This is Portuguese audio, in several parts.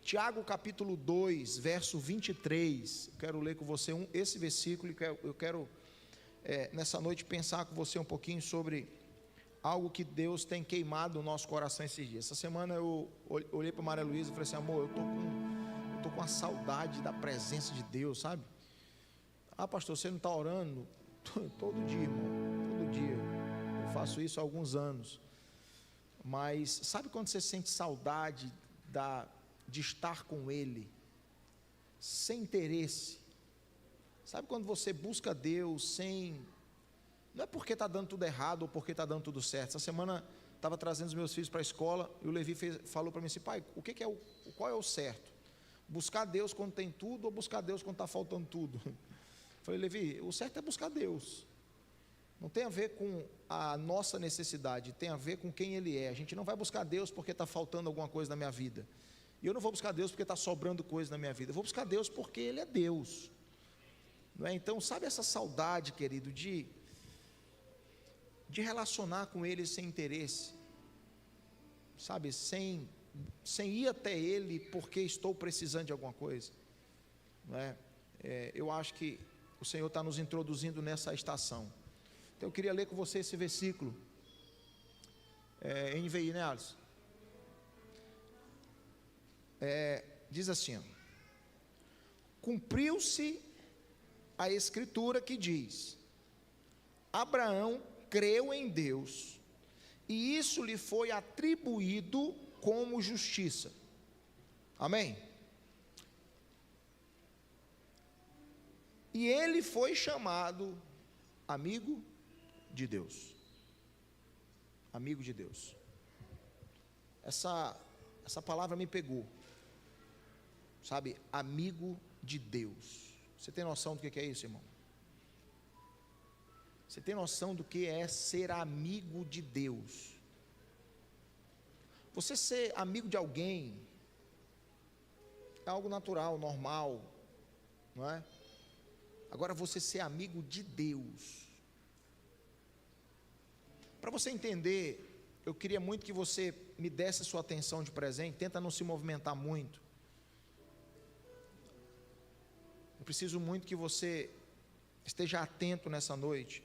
Tiago capítulo 2, verso 23, eu quero ler com você esse versículo, e eu quero nessa noite pensar com você um pouquinho sobre algo que Deus tem queimado no nosso coração esses dias. Essa semana eu olhei para Maria Luísa e falei assim: amor, eu estou com a saudade da presença de Deus, sabe? Ah, pastor, você não está orando? Todo dia, irmão, todo dia, eu faço isso há alguns anos, mas sabe quando você sente saudade de estar com Ele, sem interesse? Sabe quando você busca Deus não é porque está dando tudo errado ou porque está dando tudo certo. Essa semana estava trazendo os meus filhos para a escola e o Levi falou para mim assim: pai, qual é o certo? Buscar Deus quando tem tudo ou buscar Deus quando está faltando tudo? Eu falei: Levi, o certo é buscar Deus. Não tem a ver com a nossa necessidade, tem a ver com quem Ele é. A gente não vai buscar Deus porque está faltando alguma coisa na minha vida. E eu não vou buscar Deus porque está sobrando coisa na minha vida. Eu vou buscar Deus porque Ele é Deus. Não é? Então, sabe essa saudade, querido, de relacionar com Ele sem interesse, sabe, sem ir até Ele porque estou precisando de alguma coisa, não é? Eu acho que o Senhor está nos introduzindo nessa estação. Então eu queria ler com você esse versículo, NVI, né, Alisson? Diz assim: cumpriu-se a escritura que diz: Abraão creu em Deus, e isso lhe foi atribuído como justiça. Amém? E ele foi chamado amigo de Deus. Amigo de Deus. Essa palavra me pegou, sabe? Amigo de Deus. Você tem noção do que é isso, irmão? Você tem noção do que é ser amigo de Deus? Você ser amigo de alguém é algo natural, normal, não é? Agora, você ser amigo de Deus, para você entender, eu queria muito que você me desse a sua atenção de presente. Tenta não se movimentar muito. Eu preciso muito que você esteja atento nessa noite.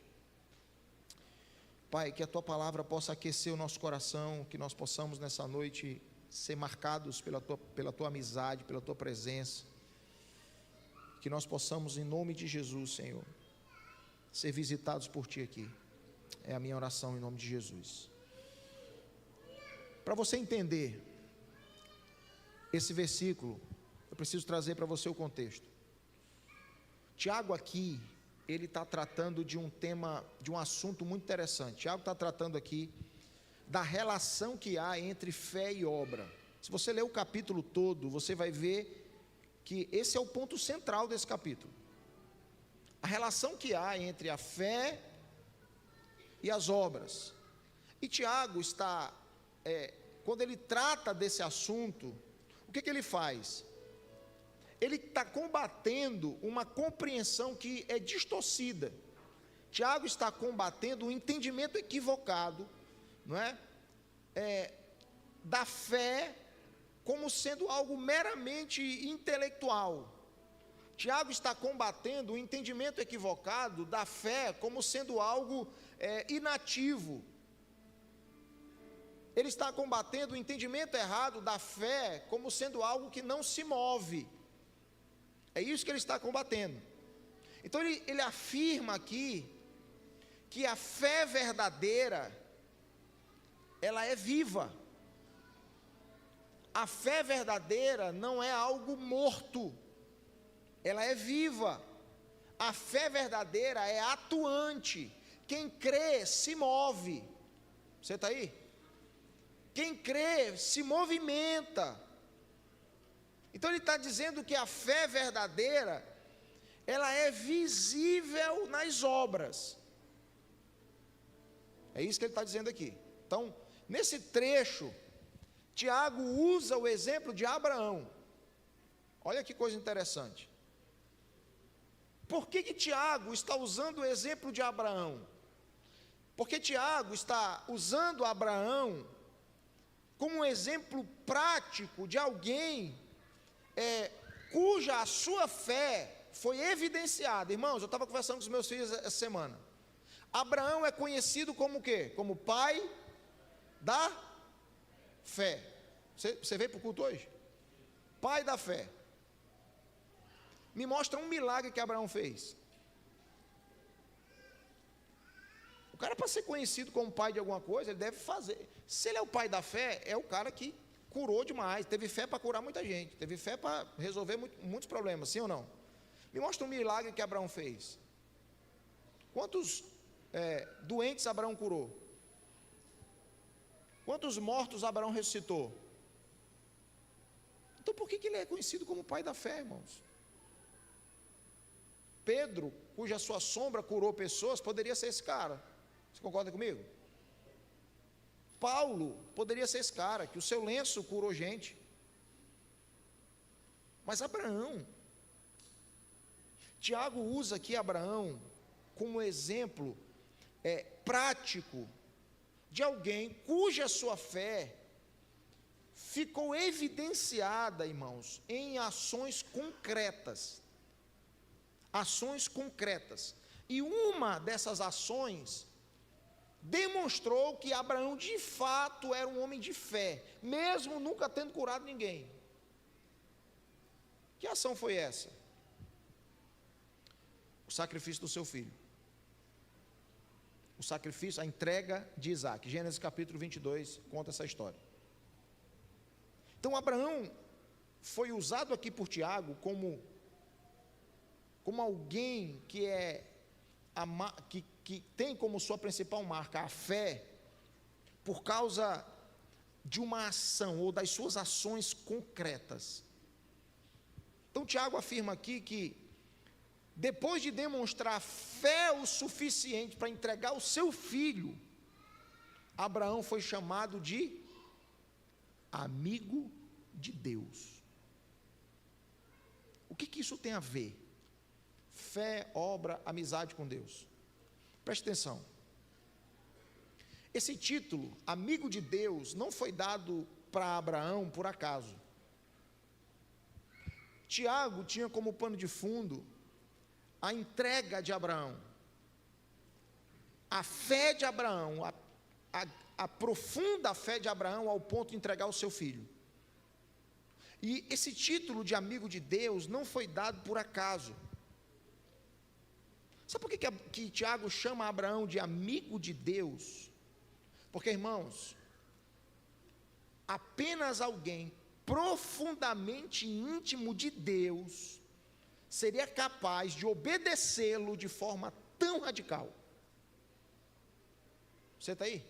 Pai, que a Tua palavra possa aquecer o nosso coração, que nós possamos nessa noite ser marcados pela Tua amizade, pela Tua presença, que nós possamos, em nome de Jesus, Senhor, ser visitados por Ti aqui. É a minha oração em nome de Jesus. Para você entender esse versículo, eu preciso trazer para você o contexto. Tiago aqui, ele está tratando de um tema, de um assunto muito interessante. Tiago está tratando aqui da relação que há entre fé e obra. Se você ler o capítulo todo, você vai ver que esse é o ponto central desse capítulo. A relação que há entre a fé e as obras. E Tiago está, quando ele trata desse assunto, o que ele faz? Ele está combatendo uma compreensão que é distorcida. Tiago está combatendo um entendimento equivocado, não é? Da fé como sendo algo meramente intelectual. Tiago está combatendo o entendimento equivocado da fé como sendo algo inativo. Ele está combatendo o entendimento errado da fé como sendo algo que não se move. É isso que ele está combatendo. Então ele afirma aqui que a fé verdadeira, ela é viva. A fé verdadeira não é algo morto, ela é viva. A fé verdadeira é atuante. Quem crê se move. Você está aí? Quem crê se movimenta. Então ele está dizendo que a fé verdadeira, ela é visível nas obras. É isso que ele está dizendo aqui. Então, nesse trecho, Tiago usa o exemplo de Abraão. Olha que coisa interessante. Por que Tiago está usando o exemplo de Abraão? Porque Tiago está usando Abraão como um exemplo prático de alguém cuja a sua fé foi evidenciada. Irmãos, eu estava conversando com os meus filhos essa semana. Abraão é conhecido como o quê? Como pai da fé. Você veio para o culto hoje? Pai da fé. Me mostra um milagre que Abraão fez. O cara, para ser conhecido como pai de alguma coisa, ele deve fazer. Se ele é o pai da fé, é o cara que curou demais, teve fé para curar muita gente, teve fé para resolver muitos problemas, sim ou não? Me mostra um milagre que Abraão fez. Quantos doentes Abraão curou? Quantos mortos Abraão ressuscitou? Então por que ele é conhecido como pai da fé, irmãos? Pedro, cuja sua sombra curou pessoas, poderia ser esse cara. Você concorda comigo? Paulo poderia ser esse cara, que o seu lenço curou gente. Mas Abraão, Tiago usa aqui Abraão como exemplo prático de alguém cuja sua fé ficou evidenciada, irmãos, em ações concretas. Ações concretas. E uma dessas ações demonstrou que Abraão de fato era um homem de fé, mesmo nunca tendo curado ninguém. Que ação foi essa? O sacrifício do seu filho. O sacrifício, a entrega de Isaac. Gênesis capítulo 22 conta essa história. Então Abraão foi usado aqui por Tiago como alguém que tem como sua principal marca a fé, por causa de uma ação ou das suas ações concretas. Então Tiago afirma aqui que depois de demonstrar fé o suficiente para entregar o seu filho, Abraão foi chamado de amigo de Deus. O que isso tem a ver? Fé, obra, amizade com Deus. Preste atenção. Esse título, amigo de Deus, não foi dado para Abraão por acaso. Tiago tinha como pano de fundo a entrega de Abraão, a fé de Abraão, a profunda fé de Abraão ao ponto de entregar o seu filho. E esse título de amigo de Deus não foi dado por acaso. Sabe por que Tiago chama Abraão de amigo de Deus? Porque, irmãos, apenas alguém profundamente íntimo de Deus seria capaz de obedecê-lo de forma tão radical. Você está aí?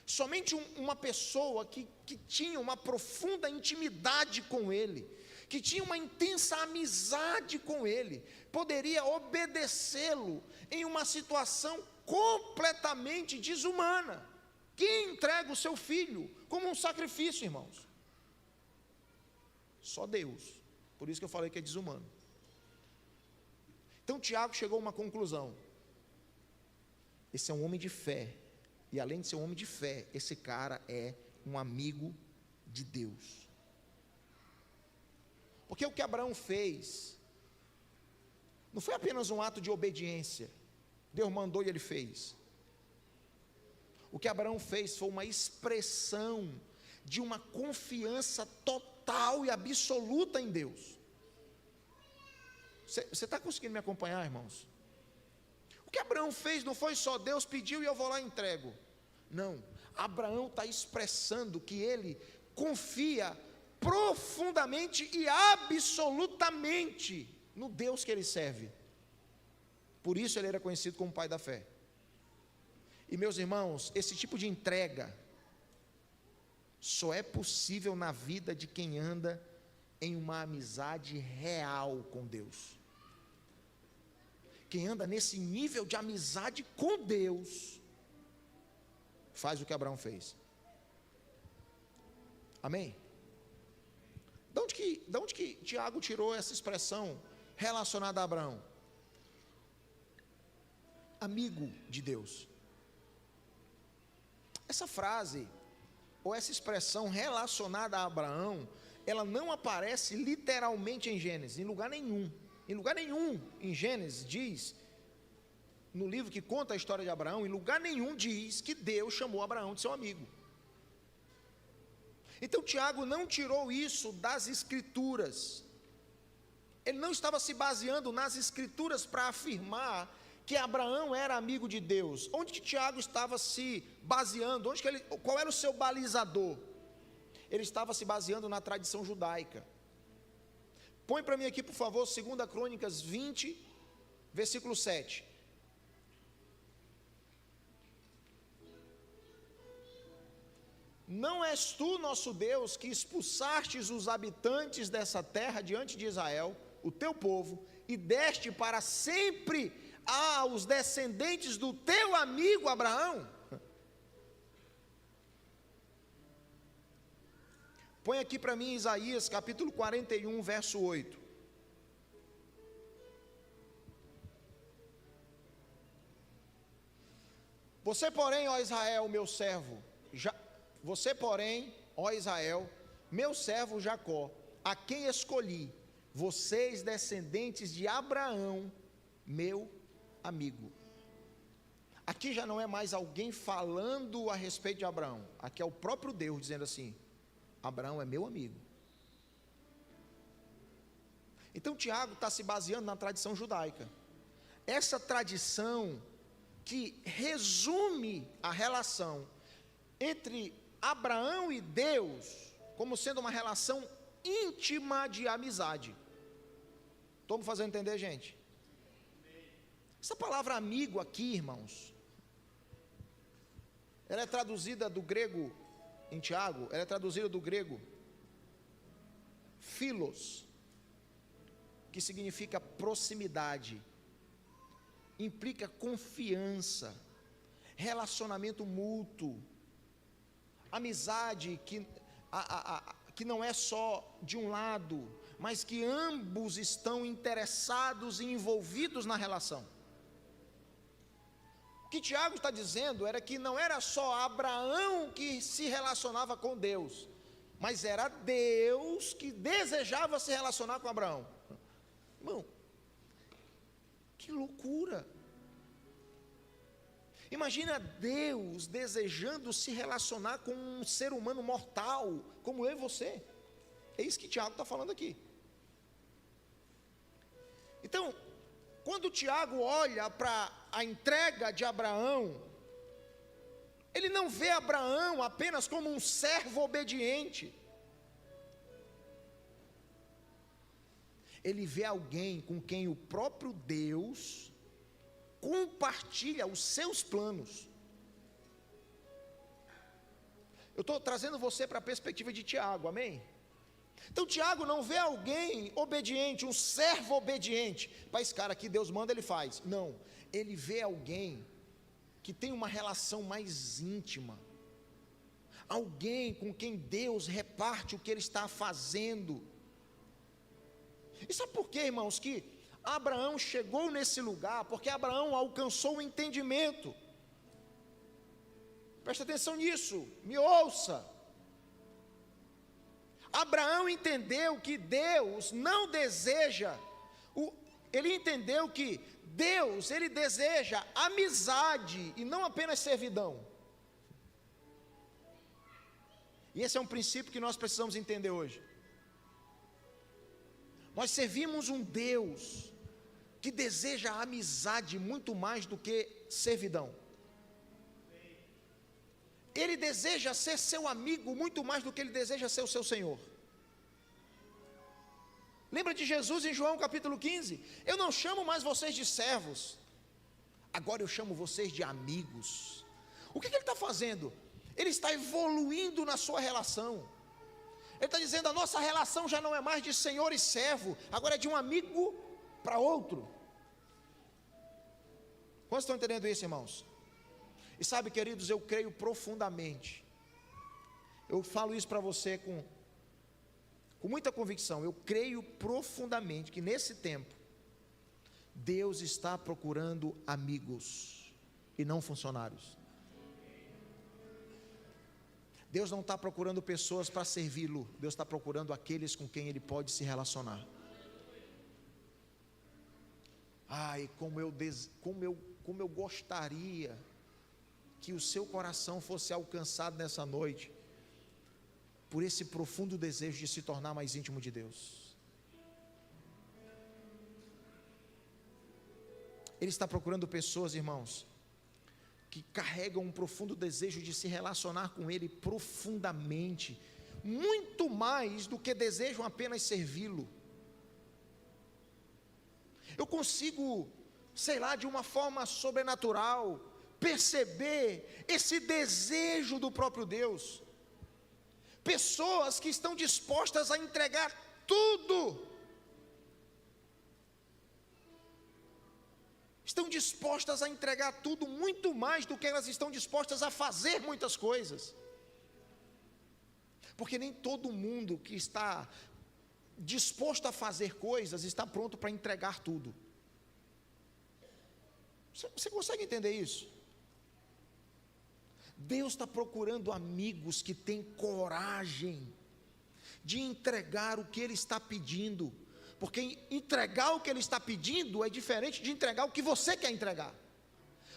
Somente uma pessoa que tinha uma profunda intimidade com ele, que tinha uma intensa amizade com ele, poderia obedecê-lo em uma situação completamente desumana. Quem entrega o seu filho como um sacrifício, irmãos? Só Deus. Por isso que eu falei que é desumano. Então Tiago chegou a uma conclusão. Esse é um homem de fé. E além de ser um homem de fé, esse cara é um amigo de Deus. Porque o que Abraão fez não foi apenas um ato de obediência. Deus mandou e ele fez. O que Abraão fez foi uma expressão de uma confiança total e absoluta em Deus. Você está conseguindo me acompanhar, irmãos? O que Abraão fez não foi só Deus pediu e eu vou lá e entrego. Não, Abraão está expressando que ele confia profundamente e absolutamente no Deus que ele serve. Por isso ele era conhecido como pai da fé. E meus irmãos, esse tipo de entrega só é possível na vida de quem anda em uma amizade real com Deus. Quem anda nesse nível de amizade com Deus, faz o que Abraão fez. Amém? De onde que Tiago tirou essa expressão relacionada a Abraão? Amigo de Deus. Essa frase, ou essa expressão relacionada a Abraão, ela não aparece literalmente em Gênesis, em lugar nenhum. Em lugar nenhum em Gênesis diz, no livro que conta a história de Abraão, em lugar nenhum diz que Deus chamou Abraão de seu amigo. Então Tiago não tirou isso das Escrituras. Ele não estava se baseando nas Escrituras para afirmar que Abraão era amigo de Deus. Onde que Tiago estava se baseando? Qual era o seu balizador? Ele estava se baseando na tradição judaica. Põe para mim aqui, por favor, 2 Crônicas 20, versículo 7. Não és tu, nosso Deus, que expulsastes os habitantes dessa terra diante de Israel, o teu povo, e deste para sempre aos descendentes do teu amigo Abraão? Põe aqui para mim Isaías capítulo 41, verso 8. Você, porém, ó Israel, meu servo, você, porém, ó Israel, meu servo Jacó, a quem escolhi, vocês descendentes de Abraão, meu amigo. Aqui já não é mais alguém falando a respeito de Abraão, aqui é o próprio Deus dizendo assim: Abraão é meu amigo. Então Tiago está se baseando na tradição judaica, essa tradição que resume a relação entre Abraão e Deus como sendo uma relação íntima de amizade. Estou me fazendo entender, gente? Essa palavra amigo aqui, irmãos, ela é traduzida do grego, em Tiago, ela é traduzida do grego philos, que significa proximidade, implica confiança, relacionamento mútuo, amizade que não é só de um lado, mas que ambos estão interessados e envolvidos na relação. O que Tiago está dizendo era que não era só Abraão que se relacionava com Deus, mas era Deus que desejava se relacionar com Abraão. Irmão, que loucura! Imagina Deus desejando se relacionar com um ser humano mortal, como eu e você. É isso que Tiago está falando aqui. Então, quando Tiago olha para a entrega de Abraão, ele não vê Abraão apenas como um servo obediente. Ele vê alguém com quem o próprio Deus compartilha os seus planos. Eu estou trazendo você para a perspectiva de Tiago, amém? Então Tiago não vê alguém obediente, um servo obediente, para esse cara aqui Deus manda, ele faz. Não, ele vê alguém que tem uma relação mais íntima, alguém com quem Deus reparte o que ele está fazendo. E sabe por quê, irmãos, que Abraão chegou nesse lugar? Porque Abraão alcançou o entendimento. Presta atenção nisso, me ouça. Abraão entendeu que Deus não deseja, ele entendeu que Deus, ele deseja amizade e não apenas servidão. E esse é um princípio que nós precisamos entender hoje. Nós servimos um Deus que deseja amizade muito mais do que servidão. Ele deseja ser seu amigo muito mais do que ele deseja ser o seu Senhor. Lembra de Jesus em João capítulo 15? Eu não chamo mais vocês de servos, agora eu chamo vocês de amigos. O que ele está fazendo? Ele está evoluindo na sua relação. Ele está dizendo: a nossa relação já não é mais de senhor e servo, agora é de um amigo para outro. Quantos estão entendendo isso, irmãos? E sabe, queridos, eu creio profundamente, eu falo isso para você com muita convicção, eu creio profundamente que nesse tempo, Deus está procurando amigos e não funcionários. Deus não está procurando pessoas para servi-lo, Deus está procurando aqueles com quem Ele pode se relacionar. Ai, como eu gostaria que o seu coração fosse alcançado nessa noite, por esse profundo desejo de se tornar mais íntimo de Deus. Ele está procurando pessoas, irmãos, que carregam um profundo desejo de se relacionar com Ele profundamente, muito mais do que desejam apenas servi-lo. Eu consigo, sei lá, de uma forma sobrenatural, perceber esse desejo do próprio Deus. Pessoas que estão dispostas a entregar tudo, estão dispostas a entregar tudo, muito mais do que elas estão dispostas a fazer muitas coisas, porque nem todo mundo que está disposto a fazer coisas está pronto para entregar tudo. Você consegue entender isso? Deus está procurando amigos que têm coragem de entregar o que Ele está pedindo, porque entregar o que Ele está pedindo é diferente de entregar o que você quer entregar,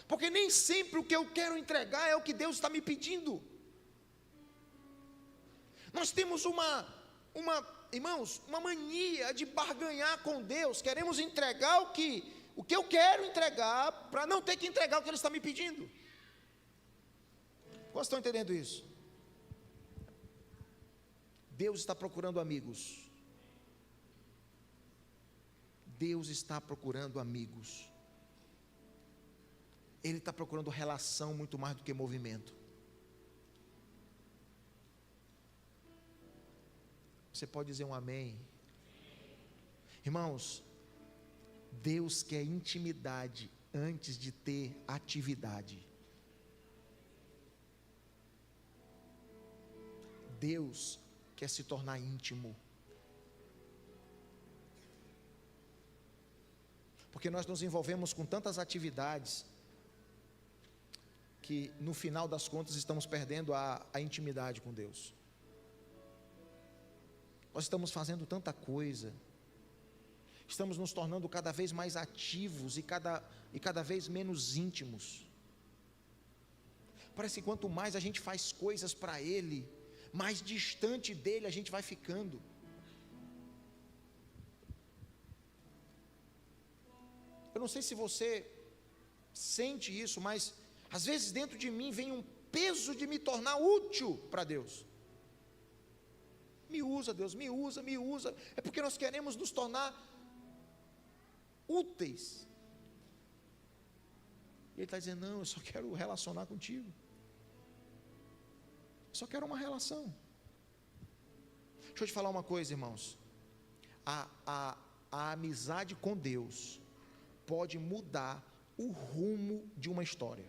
porque nem sempre o que eu quero entregar é o que Deus está me pedindo. Nós temos irmãos, uma mania de barganhar com Deus, queremos entregar o que eu quero entregar, para não ter que entregar o que Ele está me pedindo. Vocês estão entendendo isso? Deus está procurando amigos. Deus está procurando amigos. Ele está procurando relação muito mais do que movimento. Você pode dizer um amém? Irmãos, Deus quer intimidade antes de ter atividade. Deus quer se tornar íntimo, porque nós nos envolvemos com tantas atividades, que no final das contas estamos perdendo a intimidade com Deus. Nós estamos fazendo tanta coisa, estamos nos tornando cada vez mais ativos e cada vez menos íntimos. Parece que quanto mais a gente faz coisas para Ele, mais distante dele a gente vai ficando. Eu não sei se você sente isso, mas às vezes dentro de mim vem um peso de me tornar útil para Deus. Me usa, Deus, me usa. É porque nós queremos nos tornar úteis. E Ele está dizendo: não, eu só quero relacionar contigo. Só quero uma relação. Deixa eu te falar uma coisa, irmãos. A amizade com Deus pode mudar o rumo de uma história.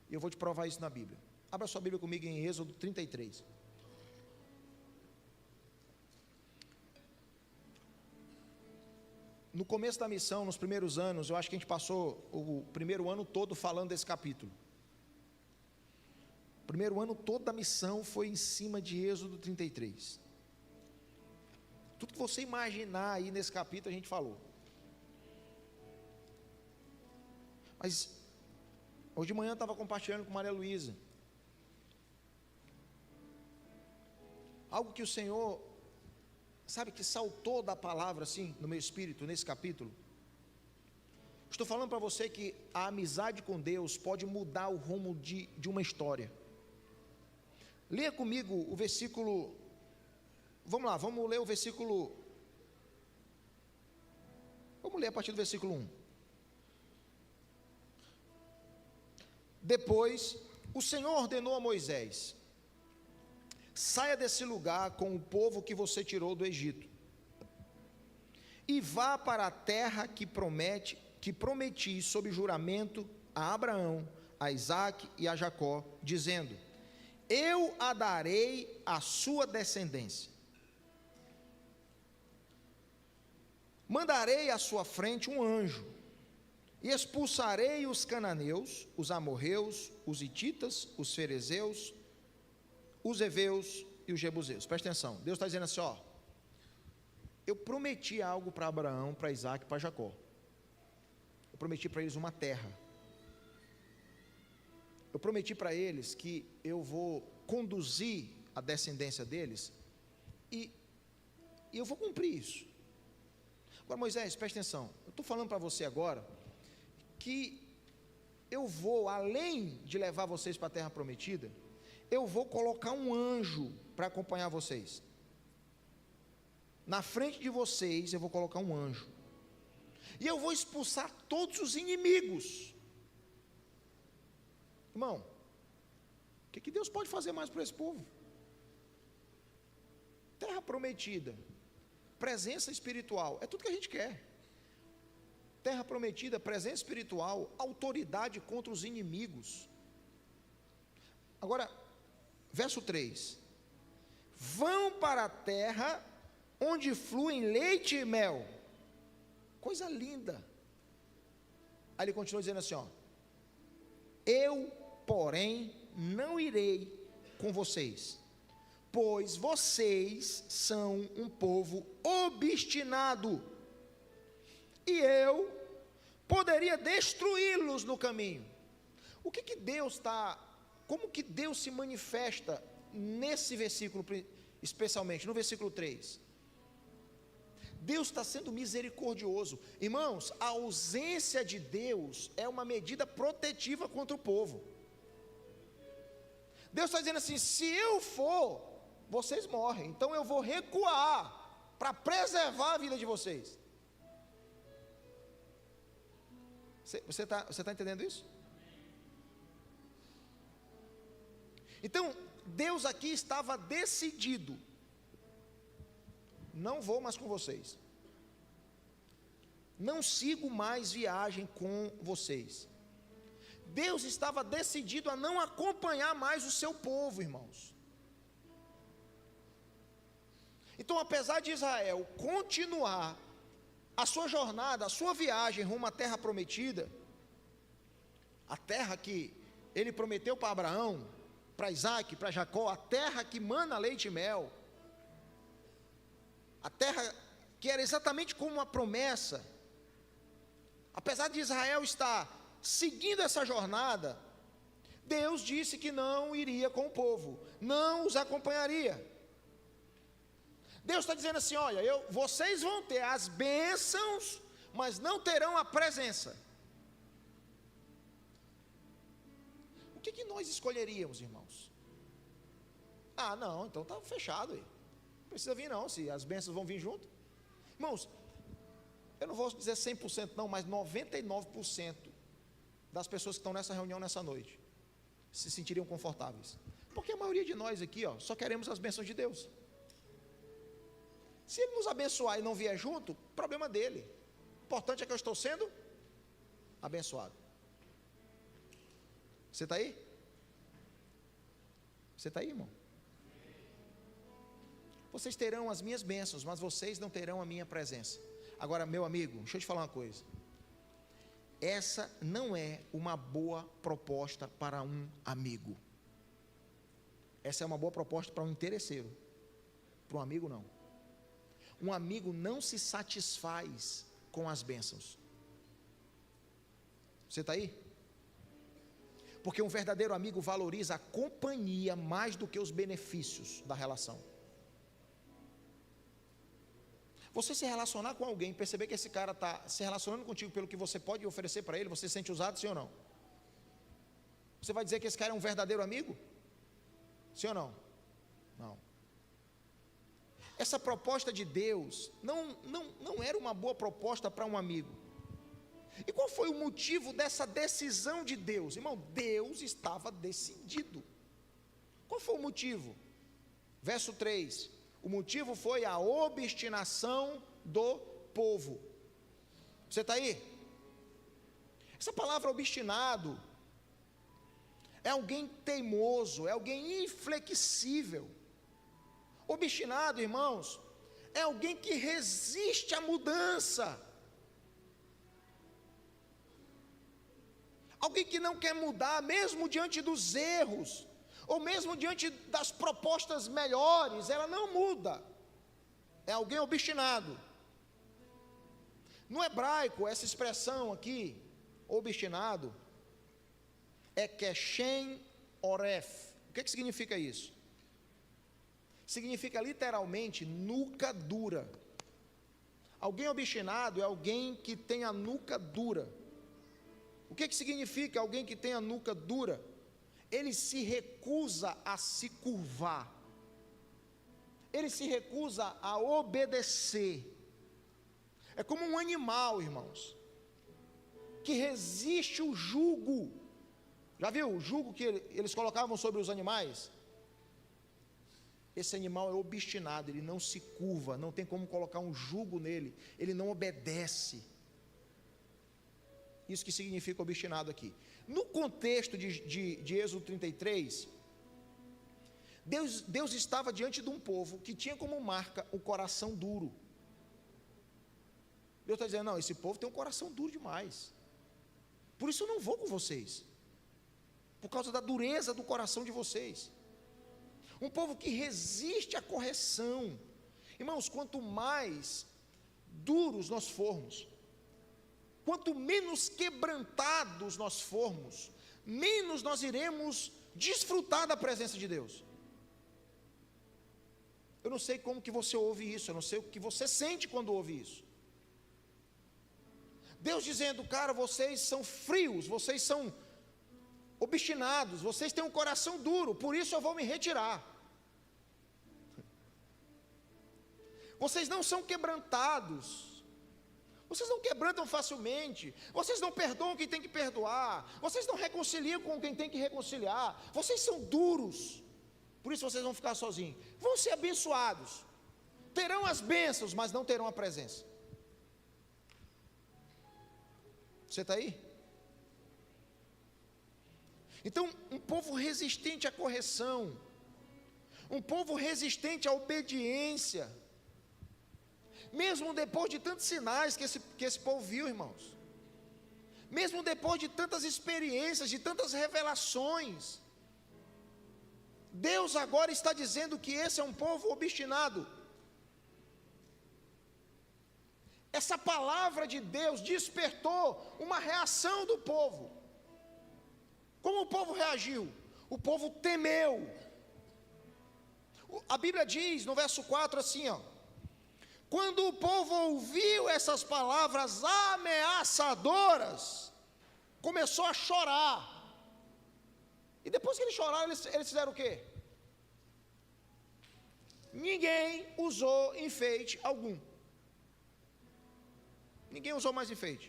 E eu vou te provar isso na Bíblia. Abra sua Bíblia comigo em Êxodo 33. No começo da missão, nos primeiros anos, eu acho que a gente passou o primeiro ano todo falando desse capítulo. O primeiro ano todo da missão foi em cima de Êxodo 33. Tudo que você imaginar aí nesse capítulo a gente falou. Mas hoje de manhã eu estava compartilhando com Maria Luísa algo que o Senhor, sabe, que saltou da palavra assim no meu espírito nesse capítulo. Estou falando para você que a amizade com Deus pode mudar o rumo de uma história. Leia comigo o versículo. Vamos lá, vamos ler o versículo. Vamos ler a partir do versículo 1. Depois, o Senhor ordenou a Moisés: saia desse lugar com o povo que você tirou do Egito, e vá para a terra que prometi sob juramento a Abraão, a Isaque e a Jacó, dizendo: eu a darei à sua descendência. Mandarei à sua frente um anjo, E expulsarei os cananeus, os amorreus, os hititas, os ferezeus, os heveus e os jebuseus. Presta atenção, Deus está dizendo assim, ó, eu prometi algo para Abraão, para Isaac e para Jacó. Eu prometi para eles uma terra. Eu prometi para eles que eu vou conduzir a descendência deles e eu vou cumprir isso. Agora, Moisés, presta atenção, eu estou falando para você agora que eu vou, além de levar vocês para a terra prometida, eu vou colocar um anjo para acompanhar vocês. Na frente de vocês eu vou colocar um anjo, e eu vou expulsar todos os inimigos. Irmão, o que Deus pode fazer mais para esse povo? Terra prometida, presença espiritual, é tudo que a gente quer. Terra prometida, presença espiritual, autoridade contra os inimigos. Agora, verso 3: vão para a terra onde fluem leite e mel. Coisa linda. Aí ele continua dizendo assim, ó, eu, porém, não irei com vocês, pois vocês são um povo obstinado, e eu poderia destruí-los no caminho. O que Deus está, como que Deus se manifesta nesse versículo, especialmente no versículo 3? Deus está sendo misericordioso. Irmãos, a ausência de Deus é uma medida protetiva contra o povo. Deus está dizendo assim, se eu for, vocês morrem, então eu vou recuar, para preservar a vida de vocês. Você está entendendo isso? Então, Deus aqui estava decidido, não vou mais com vocês, não sigo mais viagem com vocês. Deus estava decidido a não acompanhar mais o seu povo, irmãos. Então, apesar de Israel continuar a sua jornada, a sua viagem rumo à terra prometida, a terra que ele prometeu para Abraão, para Isaac, para Jacó, a terra que mana leite e mel, a terra que era exatamente como uma promessa, apesar de Israel estar seguindo essa jornada, Deus disse que não iria com o povo, não os acompanharia. Deus está dizendo assim, olha, vocês vão ter as bênçãos, mas não terão a presença. O que nós escolheríamos, irmãos? Ah, não, então está fechado aí, não precisa vir não, se as bênçãos vão vir junto. Irmãos, eu não vou dizer 100% não, mas 99% das pessoas que estão nessa reunião nessa noite se sentiriam confortáveis, porque a maioria de nós aqui, ó, só queremos as bênçãos de Deus. Se Ele nos abençoar e não vier junto, problema dele. O importante é que eu estou sendo abençoado. Você está aí? Você está aí, irmão? Vocês terão as minhas bênçãos, mas vocês não terão a minha presença. Agora, meu amigo, deixa eu te falar uma coisa. Essa não é uma boa proposta para um amigo. Essa é uma boa proposta para um interesseiro. Para um amigo, não. Um amigo não se satisfaz com as bênçãos. Você está aí? Porque um verdadeiro amigo valoriza a companhia mais do que os benefícios da relação. Você se relacionar com alguém, perceber que esse cara está se relacionando contigo pelo que você pode oferecer para ele, você se sente usado, sim ou não? Você vai dizer que esse cara é um verdadeiro amigo? Sim ou não? Não. Essa proposta de Deus não era uma boa proposta para um amigo. E qual foi o motivo dessa decisão de Deus? Irmão, Deus estava decidido. Qual foi o motivo? Verso 3, o motivo foi a obstinação do povo. Você está aí? Essa palavra obstinado é alguém teimoso, é alguém inflexível. Obstinado, irmãos, é alguém que resiste à mudança. Alguém que não quer mudar, mesmo diante dos erros, ou mesmo diante das propostas melhores, ela não muda. É alguém obstinado. No hebraico, essa expressão aqui, obstinado, é Keshem Oref. O que significa isso? Significa literalmente nuca dura. Alguém obstinado é alguém que tem a nuca dura. O que significa alguém que tem a nuca dura? Ele se recusa a se curvar. Ele se recusa a obedecer. É como um animal, irmãos, que resiste o jugo. Já viu o jugo que eles colocavam sobre os animais? Esse animal é obstinado, ele não se curva, não tem como colocar um jugo nele, ele não obedece. Isso que significa obstinado aqui. No contexto de Êxodo 33, Deus estava diante de um povo que tinha como marca o coração duro. Deus está dizendo, não, esse povo tem um coração duro demais, por isso eu não vou com vocês, por causa da dureza do coração de vocês. Um povo que resiste à correção. Irmãos, quanto mais duros nós formos, quanto menos quebrantados nós formos, menos nós iremos desfrutar da presença de Deus. Eu não sei como que você ouve isso, eu não sei o que você sente quando ouve isso. Deus dizendo, cara, vocês são frios, vocês são obstinados, vocês têm um coração duro, por isso eu vou me retirar. Vocês não são quebrantados, vocês não quebrantam facilmente, vocês não perdoam quem tem que perdoar, vocês não reconciliam com quem tem que reconciliar, vocês são duros, por isso vocês vão ficar sozinhos. Vão ser abençoados, terão as bênçãos, mas não terão a presença. Você está aí? Então, um povo resistente à correção, um povo resistente à obediência, mesmo depois de tantos sinais que esse povo viu, irmãos, mesmo depois de tantas experiências, de tantas revelações, Deus agora está dizendo que esse é um povo obstinado. Essa palavra de Deus despertou uma reação do povo. Como o povo reagiu? O povo temeu. A Bíblia diz no verso 4 assim, ó: quando o povo ouviu essas palavras ameaçadoras, começou a chorar. E depois que eles choraram, eles fizeram o quê? Ninguém usou enfeite algum. Ninguém usou mais enfeite.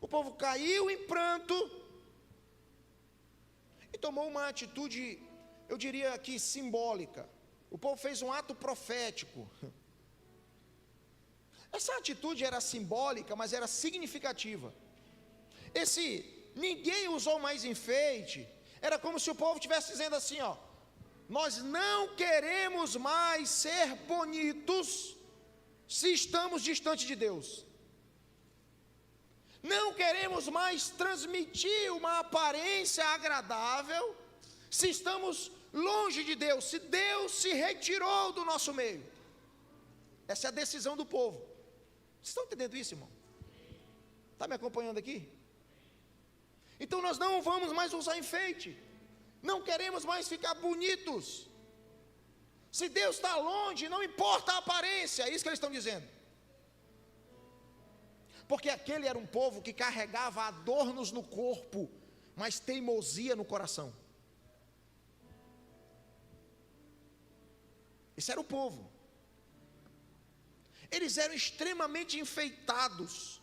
O povo caiu em pranto e tomou uma atitude, eu diria que simbólica. O povo fez um ato profético. Essa atitude era simbólica, mas era significativa. Ninguém usou mais enfeite, era como se o povo estivesse dizendo assim, ó: nós não queremos mais ser bonitos se estamos distante de Deus. Não queremos mais transmitir uma aparência agradável se estamos longe de Deus, se Deus se retirou do nosso meio. Essa é a decisão do povo. Vocês estão entendendo isso, irmão? Está me acompanhando aqui? Então nós não vamos mais usar enfeite, não queremos mais ficar bonitos. Se Deus está longe, não importa a aparência, é isso que eles estão dizendo. Porque aquele era um povo que carregava adornos no corpo, mas teimosia no coração. Esse era o povo. Eles eram extremamente enfeitados,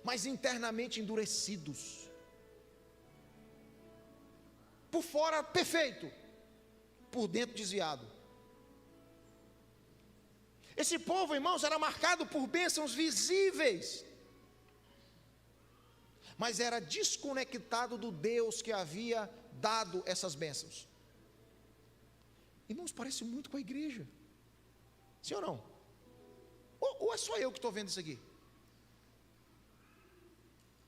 mas internamente endurecidos. Por fora perfeito, por dentro desviado. Esse povo, irmãos, era marcado por bênçãos visíveis, mas era desconectado do Deus que havia dado essas bênçãos. Irmãos, parece muito com a igreja, sim ou não? Ou é só eu que estou vendo isso aqui?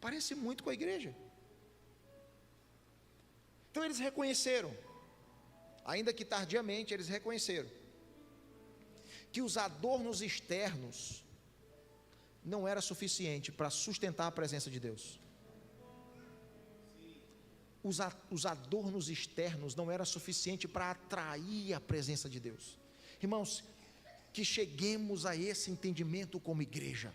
Parece muito com a igreja. Então eles reconheceram, ainda que tardiamente, eles reconheceram que os adornos externos não era suficiente para sustentar a presença de Deus. Os adornos externos não era suficiente para atrair a presença de Deus. Irmãos, que cheguemos a esse entendimento como igreja.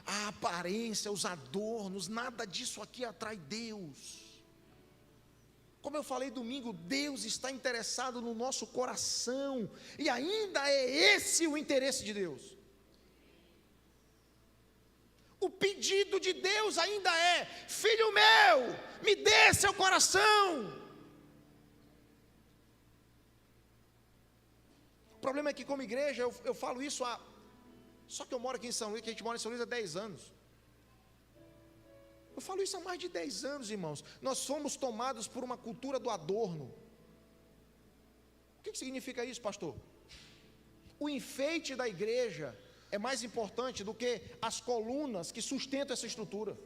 A aparência, os adornos, nada disso aqui atrai Deus. Como eu falei domingo, Deus está interessado no nosso coração, e ainda é esse o interesse de Deus. O pedido de Deus ainda é: filho meu, me dê seu coração. O problema é que como igreja, eu falo isso só que eu moro aqui em São Luís, que a gente mora em São Luís há 10 anos. Eu falo isso há mais de 10 anos, irmãos. Nós fomos tomados por uma cultura do adorno. O que significa isso, pastor? O enfeite da igreja é mais importante do que as colunas que sustentam essa estrutura.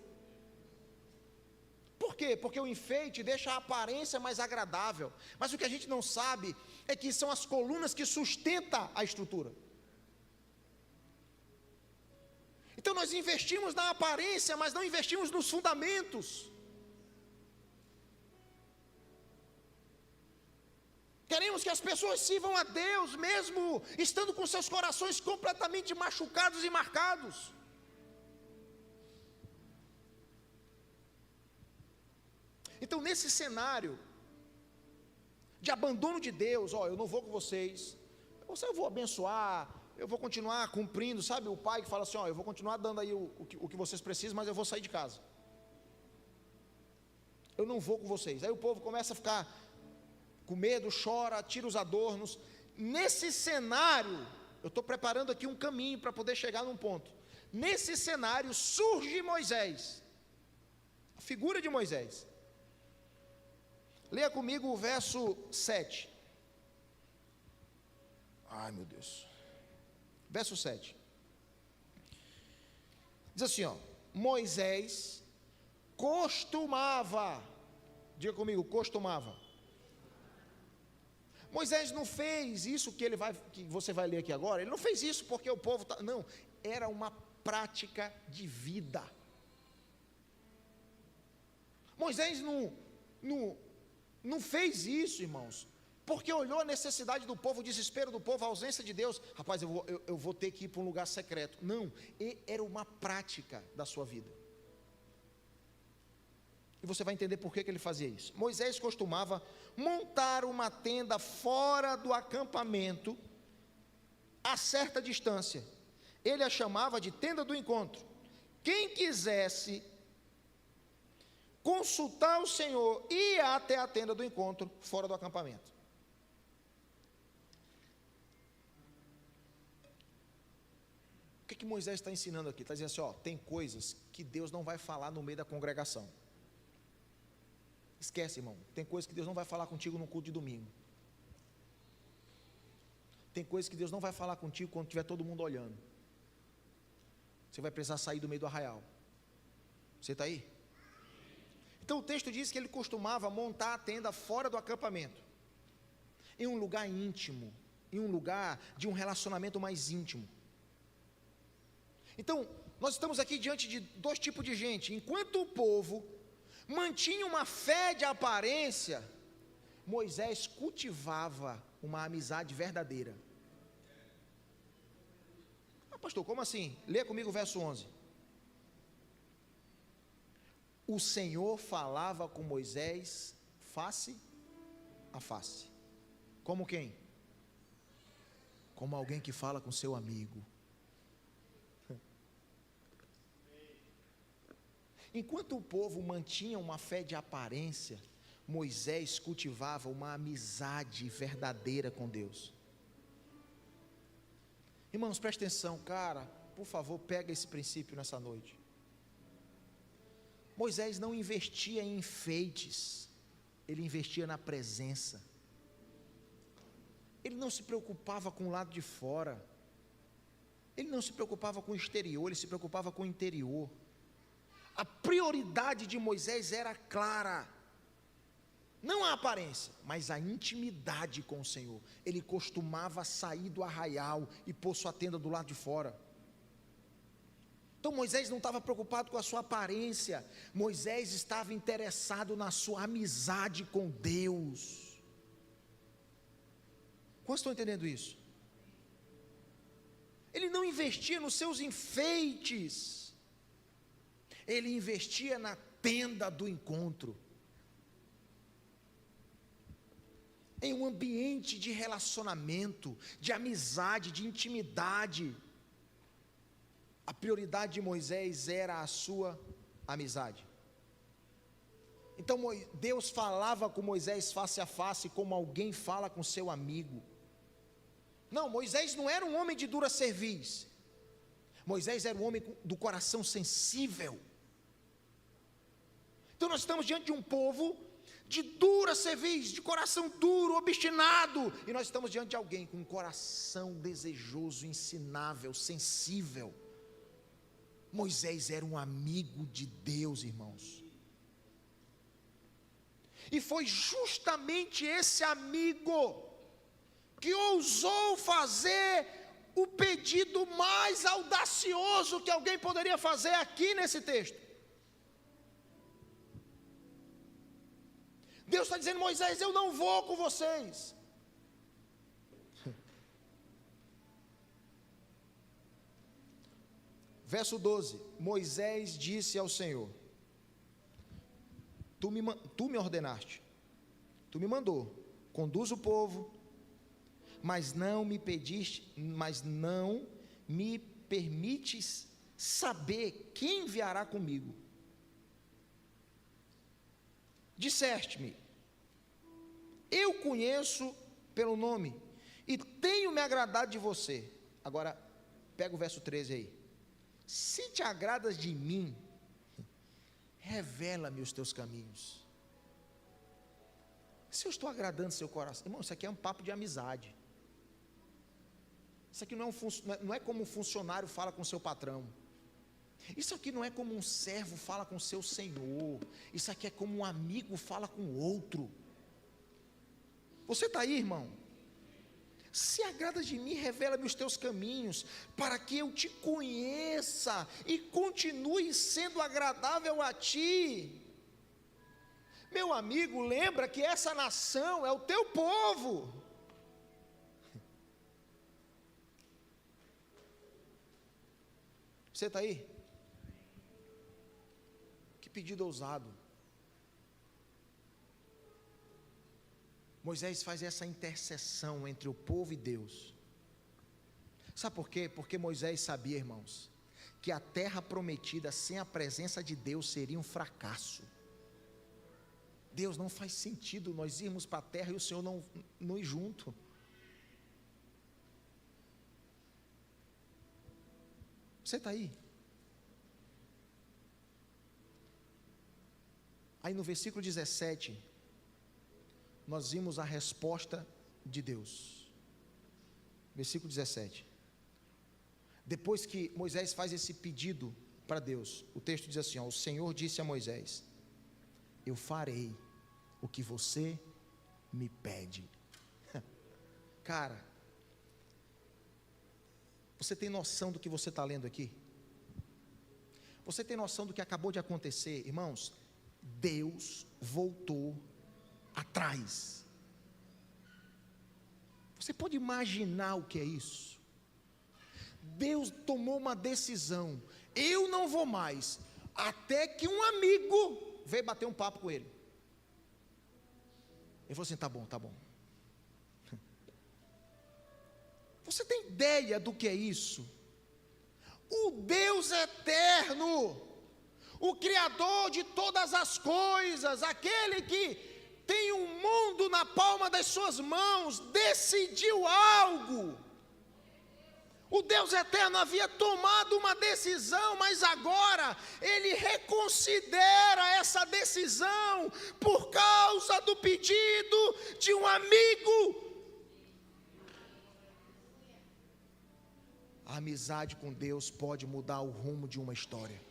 Por quê? Porque o enfeite deixa a aparência mais agradável, mas o que a gente não sabe é que são as colunas que sustentam a estrutura. Então nós investimos na aparência, mas não investimos nos fundamentos. Queremos que as pessoas sirvam a Deus, mesmo estando com seus corações completamente machucados e marcados. Então, nesse cenário de abandono de Deus, eu não vou com vocês, eu vou abençoar, eu vou continuar cumprindo, sabe o pai que fala assim, eu vou continuar dando aí o que vocês precisam, mas eu vou sair de casa. Eu não vou com vocês. Aí o povo começa a ficar com medo, chora, tira os adornos. Nesse cenário, eu estou preparando aqui um caminho para poder chegar num ponto. Nesse cenário surge Moisés, a figura de Moisés. Leia comigo o verso 7. Ai, meu Deus. Verso 7. Diz assim, Moisés costumava, diga comigo, costumava. Moisés não fez isso que você vai ler aqui agora, ele não fez isso porque o povo não, era uma prática de vida. Moisés não fez isso, irmãos, porque olhou a necessidade do povo, o desespero do povo, a ausência de Deus. Rapaz, eu vou ter que ir para um lugar secreto. Não, era uma prática da sua vida. E você vai entender por que ele fazia isso. Moisés costumava montar uma tenda fora do acampamento, a certa distância. Ele a chamava de tenda do encontro. Quem quisesse consultar o Senhor ia até a tenda do encontro, fora do acampamento. O que Moisés está ensinando aqui? Está dizendo assim, tem coisas que Deus não vai falar no meio da congregação. Esquece, irmão, tem coisas que Deus não vai falar contigo no culto de domingo. Tem coisas que Deus não vai falar contigo quando tiver todo mundo olhando. Você vai precisar sair do meio do arraial. Você está aí? Então o texto diz que ele costumava montar a tenda fora do acampamento, em um lugar íntimo, em um lugar de um relacionamento mais íntimo. Então, nós estamos aqui diante de dois tipos de gente. Enquanto o povo mantinha uma fé de aparência, Moisés cultivava uma amizade verdadeira. Pastor, como assim? Leia comigo o verso 11. O Senhor falava com Moisés face a face. Como quem? Como alguém que fala com seu amigo. Enquanto o povo mantinha uma fé de aparência, Moisés cultivava uma amizade verdadeira com Deus. Irmãos, presta atenção, cara, por favor, pega esse princípio nessa noite. Moisés não investia em enfeites, ele investia na presença. Ele não se preocupava com o lado de fora, ele não se preocupava com o exterior, ele se preocupava com o interior. A prioridade de Moisés era clara. Não a aparência, mas a intimidade com o Senhor. Ele costumava sair do arraial e pôr sua tenda do lado de fora. Então Moisés não estava preocupado com a sua aparência. Moisés estava interessado na sua amizade com Deus. Quantos estão entendendo isso? Ele não investia nos seus enfeites. Ele investia na tenda do encontro. Em um ambiente de relacionamento, de amizade, de intimidade. A prioridade de Moisés era a sua amizade. Então Deus falava com Moisés face a face, como alguém fala com seu amigo. Não, Moisés não era um homem de dura cerviz. Moisés era um homem do coração sensível. Então nós estamos diante de um povo de dura cerviz, de coração duro, obstinado, e nós estamos diante de alguém com um coração desejoso, ensinável, sensível. Moisés era um amigo de Deus, irmãos, e foi justamente esse amigo que ousou fazer o pedido mais audacioso que alguém poderia fazer aqui nesse texto. Deus está dizendo: Moisés, eu não vou com vocês. Verso 12: Moisés disse ao Senhor: Tu me ordenaste, tu me mandou, conduz o povo, mas não me permites saber quem enviará comigo. Disseste-me: eu conheço pelo nome e tenho me agradado de você. Agora, pega o verso 13 aí. Se te agradas de mim, revela-me os teus caminhos. Se eu estou agradando seu coração, irmão, isso aqui é um papo de amizade. Isso aqui não é como um funcionário fala com seu patrão. Isso aqui não é como um servo fala com seu senhor. Isso aqui é como um amigo fala com o outro. Você está aí, irmão? Se agrada de mim, revela-me os teus caminhos, para que eu te conheça e continue sendo agradável a ti. Meu amigo, lembra que essa nação é o teu povo. Você está aí? Que pedido ousado. Moisés faz essa intercessão entre o povo e Deus. Sabe por quê? Porque Moisés sabia, irmãos, que a terra prometida sem a presença de Deus seria um fracasso. Deus, não faz sentido nós irmos para a terra e o Senhor não ir junto. Você está aí? Aí no versículo 17, nós vimos a resposta de Deus. Versículo 17. Depois que Moisés faz esse pedido para Deus, o texto diz assim: ó, o Senhor disse a Moisés: eu farei o que você me pede. Cara, você tem noção do que você está lendo aqui? Você tem noção do que acabou de acontecer, irmãos? Deus voltou atrás. Você pode imaginar o que é isso? Deus tomou uma decisão: eu não vou mais, até que um amigo veio bater um papo com ele. Ele falou assim: tá bom, tá bom. Você tem ideia do que é isso? O Deus eterno, o Criador de todas as coisas, aquele que tem o mundo na palma das suas mãos, decidiu algo. O Deus eterno havia tomado uma decisão, mas agora Ele reconsidera essa decisão por causa do pedido de um amigo. A amizade com Deus pode mudar o rumo de uma história.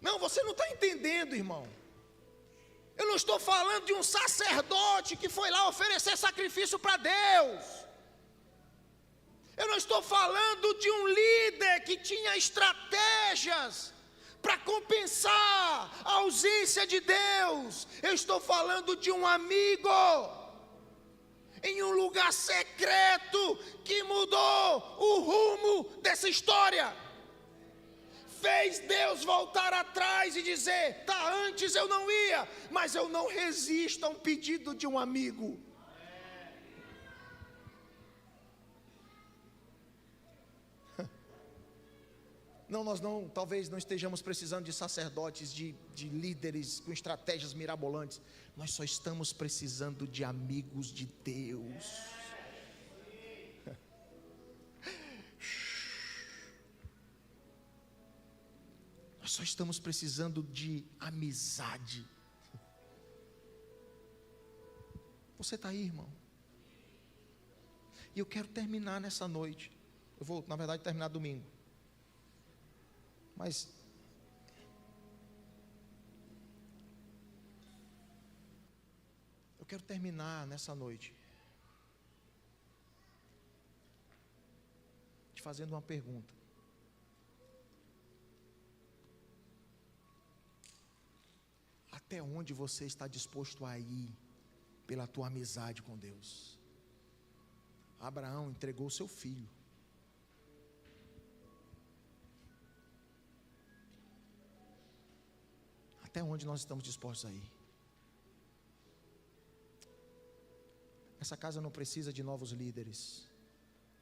Não, você não está entendendo, irmão. Eu não estou falando de um sacerdote que foi lá oferecer sacrifício para Deus. Eu não estou falando de um líder que tinha estratégias para compensar a ausência de Deus. Eu estou falando de um amigo em um lugar secreto que mudou o rumo dessa história. Fez Deus voltar atrás e dizer: tá, antes eu não ia, mas eu não resisto a um pedido de um amigo. Não, nós não, talvez não estejamos precisando de sacerdotes, de líderes com estratégias mirabolantes. Nós só estamos precisando de amigos de Deus. Nós só estamos precisando de amizade. Você está aí, irmão? E eu quero terminar nessa noite. Eu vou, na verdade, terminar domingo. Mas eu quero terminar nessa noite te fazendo uma pergunta. Até onde você está disposto a ir pela tua amizade com Deus? Abraão entregou o seu filho. Até onde nós estamos dispostos a ir? Essa casa não precisa de novos líderes.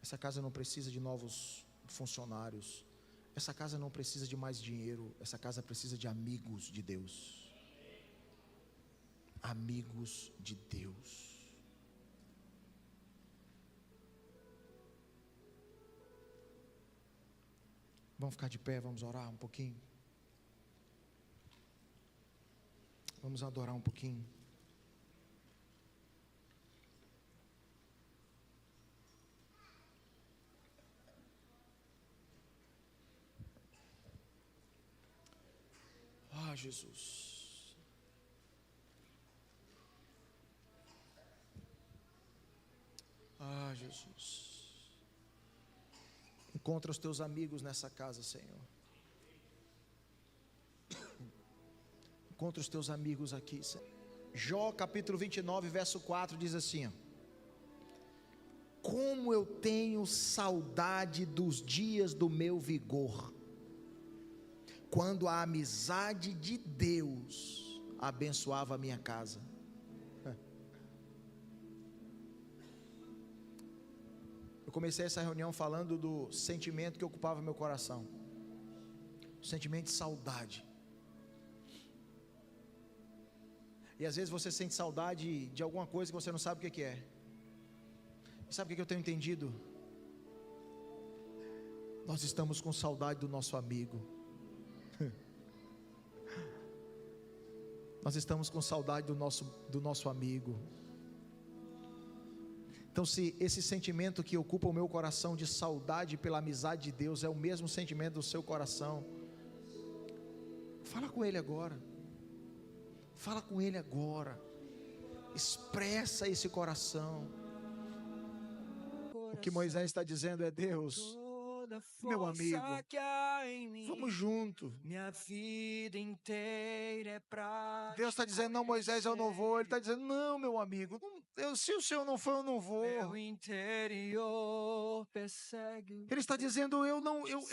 Essa casa não precisa de novos funcionários. Essa casa não precisa de mais dinheiro. Essa casa precisa de amigos de Deus. Amigos de Deus. Vamos ficar de pé, vamos orar um pouquinho. Vamos adorar um pouquinho. Ah, Jesus. Ah, Jesus. Encontra os teus amigos nessa casa, Senhor. Encontra os teus amigos aqui, Senhor. Jó capítulo 29, verso 4 diz assim: ó, como eu tenho saudade dos dias do meu vigor, quando a amizade de Deus abençoava a minha casa. Eu comecei essa reunião falando do sentimento que ocupava meu coração, o sentimento de saudade. E às vezes você sente saudade de alguma coisa que você não sabe o que é. E sabe o que eu tenho entendido? Nós estamos com saudade do nosso amigo. Nós estamos com saudade do nosso amigo. Então, se esse sentimento que ocupa o meu coração de saudade pela amizade de Deus é o mesmo sentimento do seu coração, fala com Ele agora. Fala com Ele agora. Expressa esse coração. O que Moisés está dizendo é: Deus, meu amigo, vamos junto. Minha vida inteira é pra Deus está dizendo: não, Moisés, eu não vou. Ele está dizendo: não, meu amigo, se o Senhor não for, eu não vou. meu interior persegue. Ele está dizendo: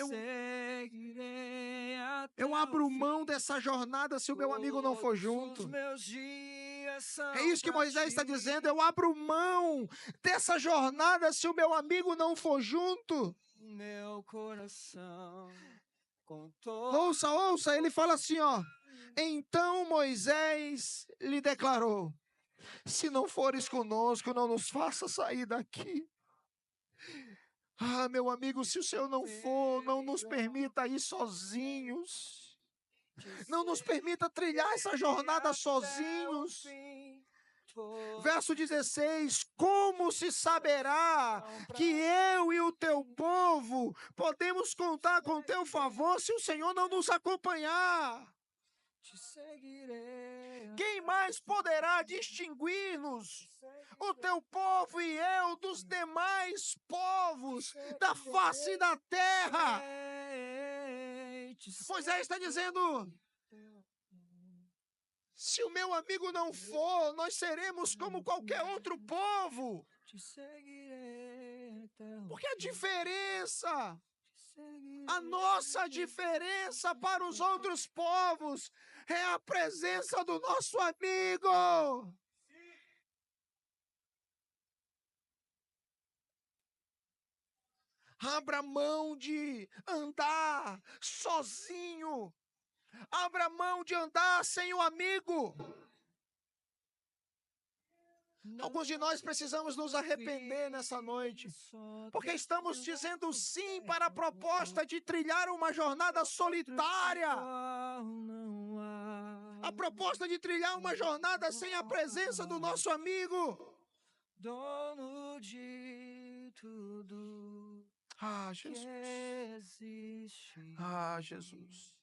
Seguirei até eu abro o fim. mão dessa jornada se o meu amigo não for junto. Os meus dias são É isso que pra Moisés ti. está dizendo: eu abro mão dessa jornada se o meu amigo não for junto. Meu coração com todo Ouça, ele fala assim, ó: então Moisés lhe declarou: se não fores conosco, não nos faça sair daqui. Ah, meu amigo, se o Senhor não for, não nos permita ir sozinhos. Não nos permita trilhar essa jornada sozinhos. Verso 16: como se saberá que eu e o teu povo podemos contar com teu favor se o Senhor não nos acompanhar? te seguirei. Quem mais poderá distinguir-nos, o teu povo e eu, dos demais povos da face da terra? Moisés está dizendo: se o meu amigo não for, nós seremos como qualquer outro povo. te seguirei até o Porque a diferença, te seguirei. a nossa diferença para os outros povos é a presença do nosso amigo. Abra mão de andar sozinho. Abra mão de andar sem o amigo. Alguns de nós precisamos nos arrepender nessa noite, porque estamos dizendo sim para a proposta de trilhar uma jornada solitária. A proposta de trilhar uma jornada sem a presença do nosso amigo. Dono de tudo Ah, que Jesus. existe. Ah, Jesus.